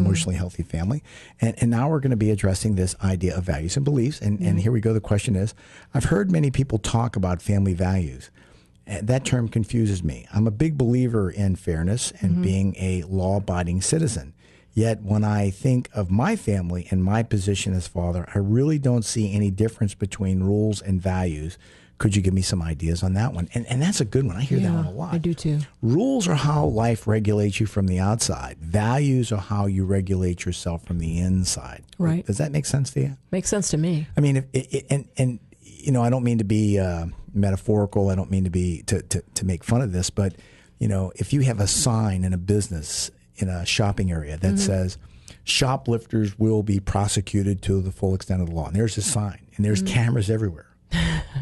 emotionally healthy family. And now we're going to be addressing this idea of values and beliefs. And here we go. The question is, I've heard many people talk about family values. That term confuses me. I'm a big believer in fairness and being a law-abiding citizen. Yet when I think of my family and my position as father, I really don't see any difference between rules and values. Could you give me some ideas on that one? And that's a good one. I hear that one a lot. I do too. Rules are how life regulates you from the outside. Values are how you regulate yourself from the inside. Right. Does that make sense to you? Makes sense to me. I mean, I don't mean to be metaphorical. I don't mean to be to make fun of this, but if you have a sign in a business in a shopping area that says shoplifters will be prosecuted to the full extent of the law, and there's a sign, and there's cameras everywhere.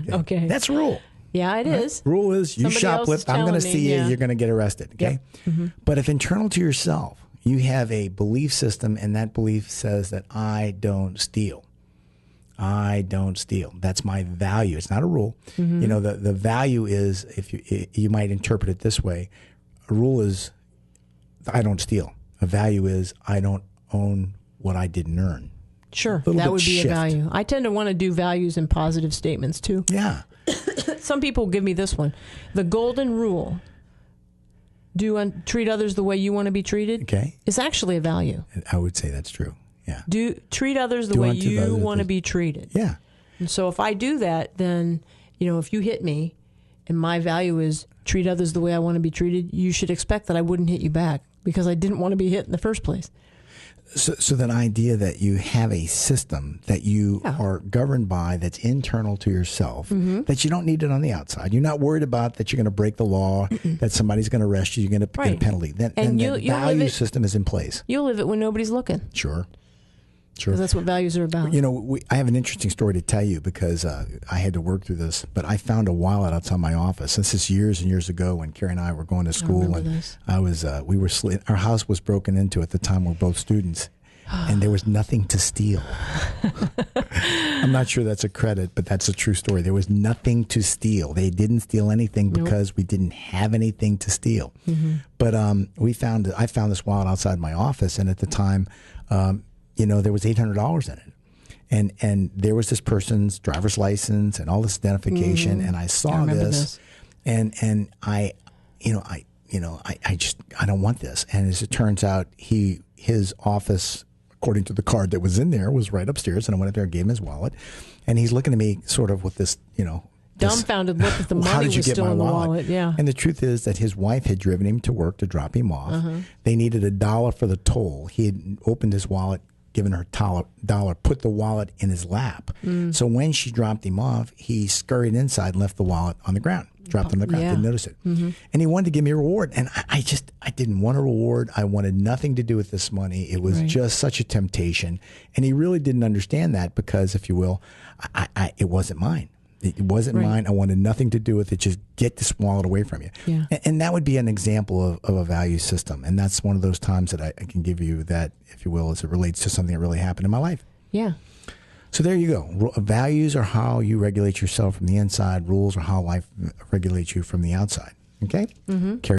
Okay. That's a rule. Yeah, it is. Rule is you shoplift, I'm going to see you, you're going to get arrested. Okay. Yep. But if internal to yourself, you have a belief system, and that belief says that I don't steal. I don't steal. That's my value. It's not a rule. The value is, if you might interpret it this way, a rule is I don't steal. A value is I don't own what I didn't earn. Sure, that would be a value. I tend to want to do values and positive statements too. Yeah. Some people give me this one. The golden rule, treat others the way you want to be treated, Okay. is actually a value. I would say that's true. Yeah. Treat others the Do way unto you others want to as- be treated. Yeah. And so if I do that, then, if you hit me and my value is treat others the way I want to be treated, you should expect that I wouldn't hit you back because I didn't want to be hit in the first place. So that idea that you have a system that you are governed by that's internal to yourself, that you don't need it on the outside. You're not worried about that you're going to break the law, that somebody's going to arrest you, you're going to get a penalty. Then the value system is in place. You'll live it when nobody's looking. Sure. Because that's what values are about. I have an interesting story to tell you because I had to work through this, but I found a wallet outside my office. This is years and years ago when Carrie and I were going to school, and our house was broken into at the time. We're both students, and there was nothing to steal. I'm not sure that's a credit, but that's a true story. There was nothing to steal. They didn't steal anything because we didn't have anything to steal. But I found this wallet outside my office, and at the time, there was $800 in it. And there was this person's driver's license and all this identification. And I saw this. And I don't want this. And as it turns out, his office, according to the card that was in there, was right upstairs. And I went up there and gave him his wallet. And he's looking at me sort of with this, dumbfounded look at the money was still in the wallet. Yeah. And the truth is that his wife had driven him to work to drop him off. They needed $1 for the toll. He had opened his wallet, given her $1, put the wallet in his lap. So when she dropped him off, he scurried inside and left the wallet on the ground, dropped it on the ground, didn't notice it. And he wanted to give me a reward. And I didn't want a reward. I wanted nothing to do with this money. It was just such a temptation. And he really didn't understand that because, if you will, it wasn't mine. It wasn't mine. I wanted nothing to do with it. Just get this wallet away from you. Yeah. And that would be an example of a value system. And that's one of those times that I can give you that, if you will, as it relates to something that really happened in my life. Yeah. So there you go. Values are how you regulate yourself from the inside. Rules are how life regulates you from the outside. Okay? Carrie